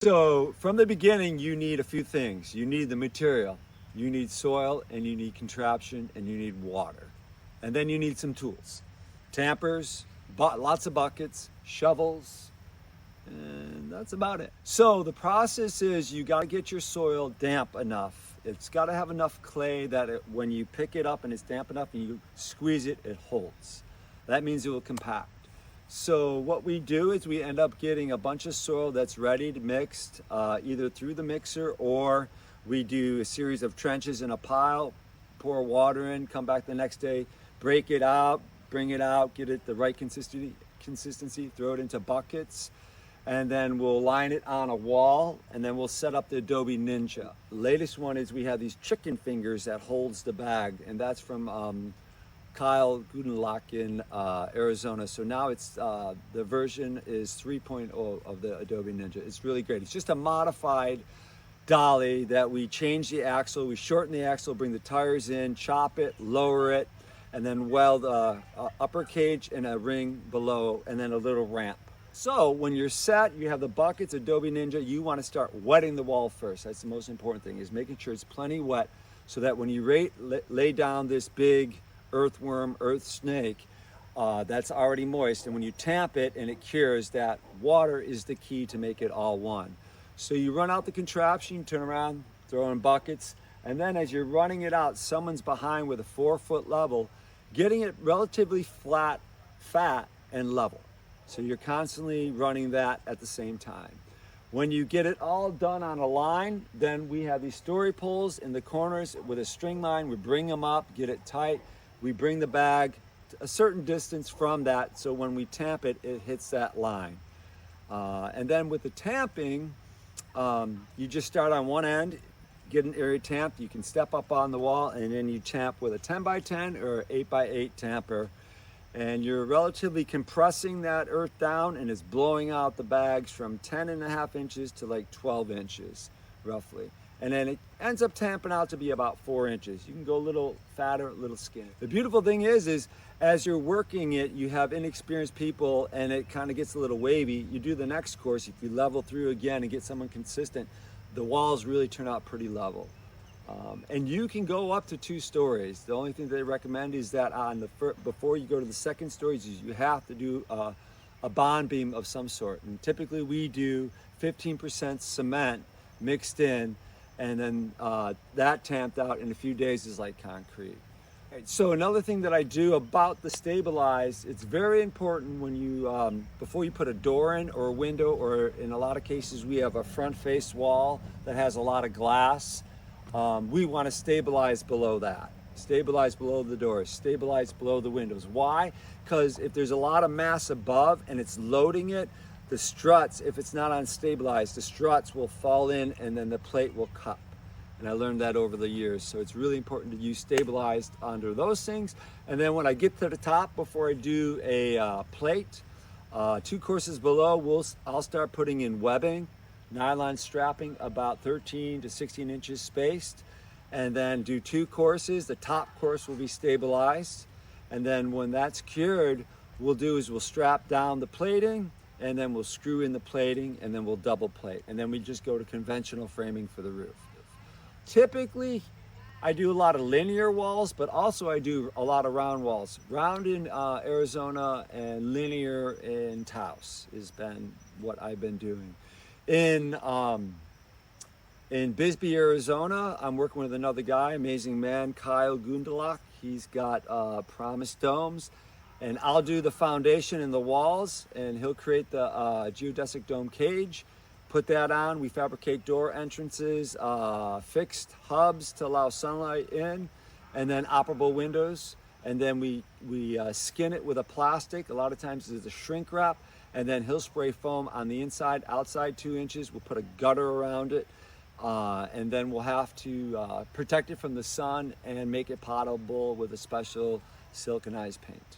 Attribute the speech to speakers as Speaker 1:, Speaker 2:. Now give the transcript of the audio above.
Speaker 1: So from the beginning, you need a few things. You need the material, you need soil, and you need contraption, and you need water. And then you need some tools. Tampers, lots of buckets, shovels, and that's about it. So the process is you got to get your soil damp enough. It's got to have enough clay that when you pick it up and it's damp enough and you squeeze it, it holds. That means it will compact. So what we do is we end up getting a bunch of soil that's ready to mixed, either through the mixer, or we do a series of trenches in a pile, pour water in, come back the next day, break it out, bring it out, get it the right consistency, throw it into buckets, and then we'll line it on a wall, and then we'll set up the Adobe Ninja. The latest one is we have these chicken fingers that holds the bag, and that's from Kyle Gudenlock in Arizona. So now it's the version is 3.0 of the Adobe Ninja. It's really great. It's just a modified dolly that we change the axle, we shorten the axle, bring the tires in, chop it, lower it, and then weld a upper cage and a ring below, and then a little ramp. So when you're set, you have the buckets, Adobe Ninja, you want to start wetting the wall first. That's the most important thing, is making sure it's plenty wet so that when you lay down this big earthworm, earth snake, that's already moist, and when you tamp it and it cures, that water is the key to make it all one. So you run out the contraption, turn around, throw in buckets, and then as you're running it out, someone's behind with a 4-foot level, getting it relatively flat, fat, and level. So you're constantly running that at the same time. When you get it all done on a line, then we have these story poles in the corners with a string line. We bring them up, get it tight. We bring the bag a certain distance from that, so when we tamp it, it hits that line. And then with the tamping, you just start on one end, get an area tamped. You can step up on the wall, and then you tamp with a 10x10 or 8x8 tamper. And you're relatively compressing that earth down, and it's blowing out the bags from 10.5 inches to like 12 inches, roughly. And then it ends up tamping out to be about 4 inches. You can go a little fatter, a little skinnier. The beautiful thing is as you're working it, you have inexperienced people and it kind of gets a little wavy. You do the next course, if you level through again and get someone consistent, the walls really turn out pretty level. And you can go up to 2 stories. The only thing they recommend is that before you go to the second stories, is you have to do a bond beam of some sort. And typically we do 15% cement mixed in, and then that tamped out in a few days is like concrete. Right, so another thing that I do about the stabilize, it's very important when you, before you put a door in or a window, or in a lot of cases we have a front face wall that has a lot of glass. We want to stabilize below that. Stabilize below the doors, stabilize below the windows. Why? Because if there's a lot of mass above and it's loading it, the struts, if it's not unstabilized, the struts will fall in and then the plate will cup. And I learned that over the years. So it's really important to use stabilized under those things. And then when I get to the top, before I do a plate, 2 courses below, I'll start putting in webbing, nylon strapping about 13 to 16 inches spaced, and then do 2 courses. The top course will be stabilized, and then when that's cured, we'll strap down the plating, and then we'll screw in the plating, and then we'll double plate, and then we just go to conventional framing for the roof. Typically, I do a lot of linear walls, but also I do a lot of round walls. Round in Arizona and linear in Taos has been what I've been doing. In Bisbee, Arizona, I'm working with another guy, amazing man, Kyle Gudenlock. He's got Promise domes, and I'll do the foundation and the walls, and he'll create the geodesic dome cage, put that on. We fabricate door entrances, fixed hubs to allow sunlight in, and then operable windows. And then we skin it with a plastic. A lot of times it's a shrink wrap, and then he'll spray foam on the inside, outside 2 inches. We'll put a gutter around it, and then we'll have to protect it from the sun and make it potable with a special siliconized paint.